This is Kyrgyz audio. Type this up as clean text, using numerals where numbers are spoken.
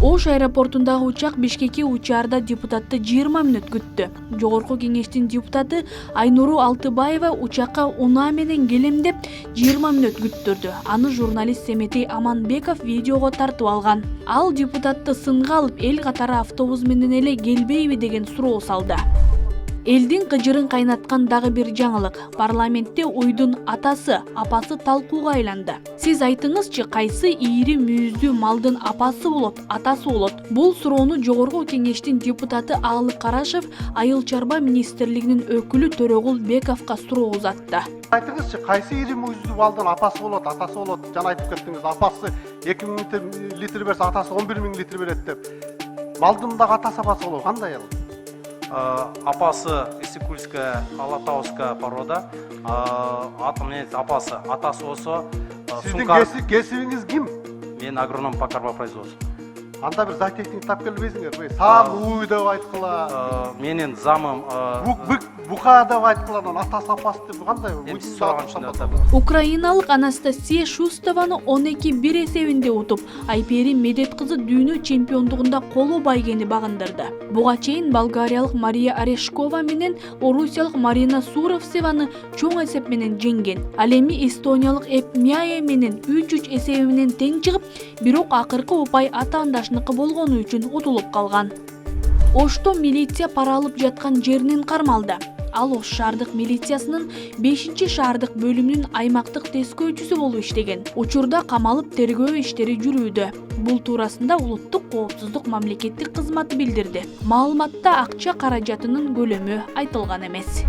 Ош аэропортундагы учак Бишкекке учаарда депутатты 20 мүнөт күттү. Жогорку кеңештин депутаты Айнуру Алтыбаева учакка унаа менен келем деп 20 мүнөт күттүрдү. Аны журналист Семетей Аманбеков видеого тартып алган. Ал депутатты сынга алып, эл катары автобус менен эле келбейби деген суроо салды. Элдин кыжырын кайнаткан дагы бир жаңылык. Парламентте уйдун апасы талкууга айланды. Сиз айтыңызчы, кайсы ийри мүйүздүү малдын апасы болот, атасы болот? Бул суроону жогорку кеңештин депутаты Аалы Карашев Айыл чарба министрлигинин өкүлү Төрөгул Бековго суроо узатты. Айтыңызчы, кайсы ийри мүйүздүү малдын апасы болот, атасы болот? Жана айтып кеттиңиз, апасы 2000 литр берсе, атасы 11 000 литр берет деп. Малдын дагы атасы апасы болот, кандай ал? Апасы Иссыкульская, Алатауская порода, апасы, атасы болсо Сиздин кесибиңиз ким? Мен агроном по карбопроизводству. Анда бир зоотехник тап келбейсиңерби? Сам уй деп айткыла. Менин замым Бука деп айткыла, атасы апасы деп кандай? Украиналык Анастасия Шустованы 12-1 эсебинде утуп, Айпери Медет кызы дүйнө чемпиондугунда колу байгени багындырды. Буга чейин болгариялык Мария Орешкова менен орусиялык Марина Суровсеваны чоң эсеп менен жеңген. Ал эми эстониялык Эпмяе менен 3-3 эсеби менен тең чыгып, бирок акыркы упай атаандашныкы болгону үчүн утулуп калган. Ошто милиция пара алып жаткан жеринен кармалды. Ал Ош шаардык милициясынын 5-шаардык бөлүмүнүн аймактык тескөөчүсү болуп иштеген. Учурда камалып тергөө иштери жүрүүдө. Бул туурасында Улуттук коопсуздук мамлекеттик кызматы билдирди. Маалыматта акча каражатынын көлөмү айтылган эмес.